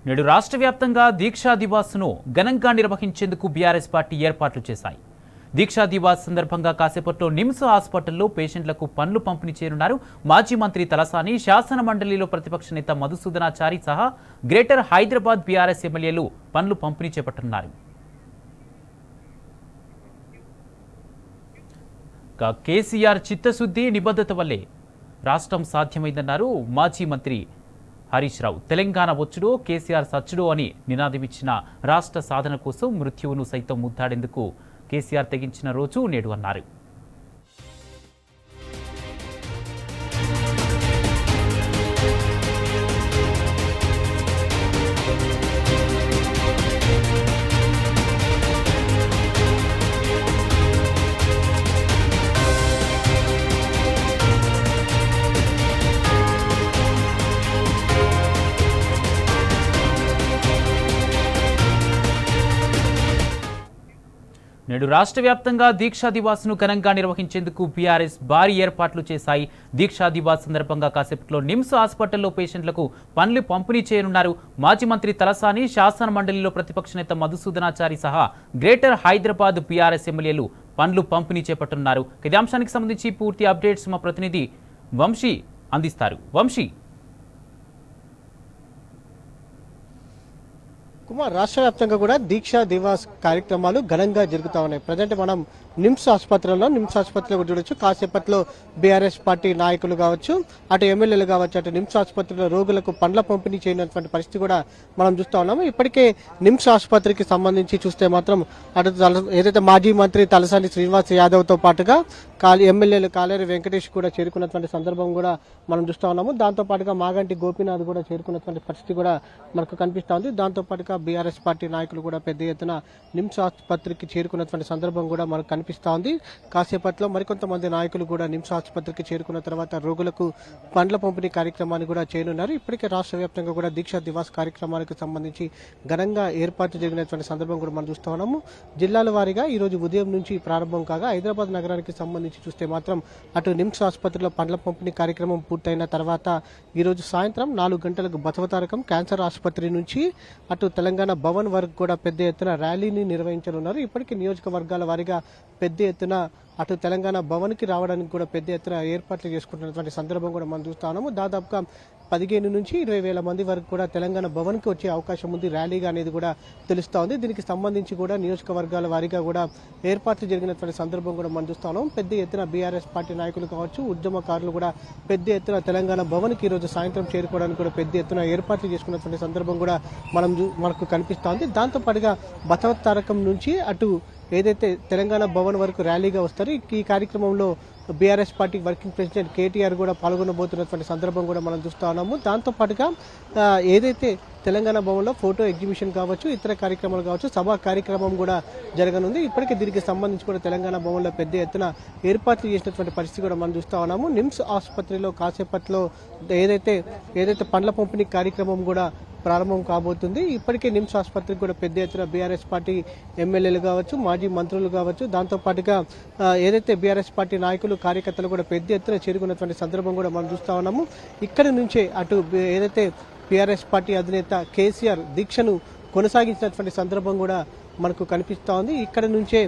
నేడు రాష్ట్ర వ్యాప్తంగా దీక్షా దివాస్ను ఘనంగా నిర్వహించేందుకు బీఆర్ఎస్ పార్టీ ఏర్పాట్లు చేశాయి. దీక్షా దివాస్ సందర్భంగా కాసేపట్లో నిమ్స్ హాస్పిటల్లో పేషెంట్లకు పండ్లు పంపిణీ చేయనున్నారు. మాజీ మంత్రి తలసాని, శాసన మండలిలో ప్రతిపక్ష నేత మధుసూదనాచారి సహా గ్రేటర్ హైదరాబాద్ బీఆర్ఎస్ ఎమ్మెల్యేలు పండ్లు పంపిణీ చేపట్టనున్నారు. కేసీఆర్ చిత్తశుద్ధి, నిబద్ధత వల్లే రాష్ట్రం సాధ్యమైందన్నారు మాజీ మంత్రి హరీష్ రావు. తెలంగాణ వచ్చుడో కేసీఆర్ సచ్చుడో అని నినాదమిచ్చిన రాష్ట్ర సాధన కోసం మృత్యువును సైతం ముద్దాడేందుకు కేసీఆర్ తెగించిన రోజు నేడు అన్నారు. నేడు రాష్ట్ర వ్యాప్తంగా దీక్షా దివాస్ను ఘనంగా నిర్వహించేందుకు బీఆర్ఎస్ భారీ ఏర్పాట్లు చేశాయి. దీక్షా దివాస్ సందర్భంగా కాసేపట్లో నిమ్స్ హాస్పిటల్లో పేషెంట్లకు పండ్లు పంపిణీ చేయనున్నారు. మాజీ మంత్రి తలసాని, శాసన మండలిలో ప్రతిపక్ష నేత మధుసూదనాచారి సహా గ్రేటర్ హైదరాబాద్ బీఆర్ఎస్ ఎమ్మెల్యేలు పండ్లు పంపిణీ చేపట్టనున్నారు. ఇదే అంశానికి సంబంధించి పూర్తి అప్డేట్స్ మా ప్రతినిధి వంశీ అందిస్తారు. వంశీ, కుమార్, రాష్ట్ర వ్యాప్తంగా కూడా దీక్షా దివాస్ కార్యక్రమాలు ఘనంగా జరుగుతూ ఉన్నాయి. ప్రజెంట్ మనం నిమ్స్ ఆసుపత్రిలో చూడొచ్చు. కాసేపట్లో బీఆర్ఎస్ పార్టీ నాయకులు కావచ్చు, అటు ఎమ్మెల్యేలు కావచ్చు, అటు నిమ్స్ ఆసుపత్రిలో రోగులకు పండ్ల పంపిణీ చేయనటువంటి పరిస్థితి కూడా మనం చూస్తూ ఉన్నాము. ఇప్పటికే నిమ్స్ ఆసుపత్రికి సంబంధించి చూస్తే మాత్రం అటు ఏదైతే మాజీ మంత్రి తలసాని శ్రీనివాస్ యాదవ్తో పాటుగా ఎమ్మెల్యేలు కాలేరు వెంకటేష్ కూడా చేరుకున్నటువంటి సందర్భం కూడా మనం చూస్తూ ఉన్నాము. దాంతో పాటుగా మాగంటి గోపీనాథ్ కూడా చేరుకున్నటువంటి పరిస్థితి కూడా మనకు కనిపిస్తూ ఉంది. దాంతో పాటుగా బీఆర్ఎస్ పార్టీ నాయకులు కూడా పెద్ద ఎత్తున నిమ్స్ ఆసుపత్రికి చేరుకున్నటువంటి సందర్భం కూడా మనకు కనిపిస్తూ ఉంది. కాసేపట్లో మరికొంతమంది నాయకులు కూడా నిమ్స్ ఆసుపత్రికి చేరుకున్న తర్వాత రోగులకు పండ్ల పంపిణీ కార్యక్రమాన్ని కూడా చేయనున్నారు. ఇప్పటికే రాష్ట్ర వ్యాప్తంగా కూడా దీక్షా దివాస్ కార్యక్రమానికి సంబంధించి ఘనంగా ఏర్పాటు జరిగినటువంటి సందర్భం కూడా మనం చూస్తూ ఉన్నాము. జిల్లాల వారీగా ఈ రోజు ఉదయం నుంచి ప్రారంభం కాగా హైదరాబాద్ నగరానికి సంబంధించి చూస్తే మాత్రం అటు నిమ్స్ ఆసుపత్రిలో పండ్ల పంపిణీ కార్యక్రమం పూర్తయిన తర్వాత ఈ రోజు సాయంత్రం 4 గంటలకు బసవతారకం క్యాన్సర్ ఆసుపత్రి నుంచి అటు తెలంగాణ భవన్ వరకు కూడా పెద్ద ఎత్తున ర్యాలీని నిర్వహించనున్నారు. ఇప్పటికీ నియోజకవర్గాల వారీగా పెద్ద ఎత్తున అటు తెలంగాణ భవన్కి రావడానికి కూడా పెద్ద ఎత్తున ఏర్పాట్లు చేసుకుంటున్నటువంటి సందర్భం కూడా మనం చూస్తా ఉన్నాము. దాదాపుగా 15 నుంచి 20,000 మంది వరకు కూడా తెలంగాణ భవన్కి వచ్చే అవకాశం ఉంది ర్యాలీగా అనేది కూడా తెలుస్తూ ఉంది. దీనికి సంబంధించి కూడా నియోజకవర్గాల వారీగా కూడా ఏర్పాట్లు జరిగినటువంటి సందర్భం కూడా మనం చూస్తా ఉన్నాం. పెద్ద ఎత్తున బీఆర్ఎస్ పార్టీ నాయకులు కావచ్చు, ఉద్యమకారులు కూడా పెద్ద ఎత్తున తెలంగాణ భవన్కి ఈరోజు సాయంత్రం చేరుకోవడానికి కూడా పెద్ద ఎత్తున ఏర్పాట్లు చేసుకున్నటువంటి సందర్భం కూడా మనకు కనిపిస్తూ ఉంది. దాంతో పాటుగా బసవతారకం నుంచి అటు ఏదైతే తెలంగాణ భవన్ వరకు ర్యాలీగా వస్తారో ఈ కార్యక్రమంలో BRS party working president KTR కూడా పాల్గొనబోతున్నటువంటి సందర్భం కూడా మనం చూస్తూ ఉన్నాము. దాంతో పాటుగా ఏదైతే తెలంగాణ భవన్లో ఫోటో ఎగ్జిబిషన్ కావచ్చు, ఇతర కార్యక్రమాలు కావచ్చు, సభా కార్యక్రమం కూడా జరగనుంది. ఇప్పటికే దీనికి సంబంధించి కూడా తెలంగాణ భవన్లో పెద్ద ఎత్తున ఏర్పాట్లు చేసినటువంటి పరిస్థితి కూడా మనం చూస్తూ ఉన్నాము. నిమ్స్ ఆసుపత్రిలో కాసేపట్లో ఏదైతే పండ్ల పంపిణీ కార్యక్రమం కూడా ప్రారంభం కాబోతుంది. ఇప్పటికే నిమ్స్ ఆసుపత్రికి కూడా పెద్ద ఎత్తున బీఆర్ఎస్ పార్టీ ఎమ్మెల్యేలు కావచ్చు, మాజీ మంత్రులు కావచ్చు, దాంతో పాటుగా ఏదైతే బీఆర్ఎస్ పార్టీ నాయకులు, కార్యకర్తలు కూడా పెద్ద ఎత్తున చేరుకున్నటువంటి సందర్భం కూడా మనం చూస్తా ఉన్నాము. ఇక్కడి నుంచే అటు ఏదైతే బీఆర్ఎస్ పార్టీ అధినేత కేసీఆర్ దీక్షను కొనసాగించినటువంటి సందర్భం కూడా మనకు కనిపిస్తూ ఉంది. ఇక్కడ నుంచే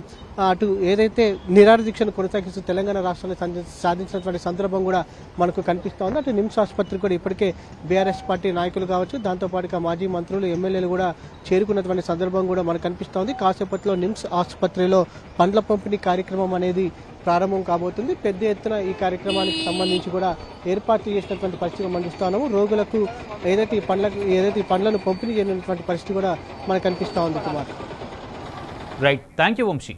అటు ఏదైతే నిరాహార దీక్షను కొనసాగిస్తూ తెలంగాణ రాష్ట్రాన్ని సాధించినటువంటి సందర్భం కూడా మనకు కనిపిస్తూ ఉంది. అటు నిమ్స్ ఆసుపత్రి కూడా ఇప్పటికే బీఆర్ఎస్ పార్టీ నాయకులు కావచ్చు, దాంతోపాటుగా మాజీ మంత్రులు, ఎమ్మెల్యేలు కూడా చేరుకున్నటువంటి సందర్భం కూడా మనకు కనిపిస్తూ ఉంది. కాసేపట్లో నిమ్స్ ఆసుపత్రిలో పండ్ల పంపిణీ కార్యక్రమం అనేది ప్రారంభం కాబోతుంది. పెద్ద ఎత్తున ఈ కార్యక్రమానికి సంబంధించి కూడా ఏర్పాట్లు చేసినటువంటి పరిస్థితి మనం చూస్తున్నాము. రోగులకు ఏదైతే ఈ పండ్లను పంపిణీ చేయనటువంటి పరిస్థితి కూడా మనకు కనిపిస్తూ ఉంది. Kumar, right, thank you Vamsi.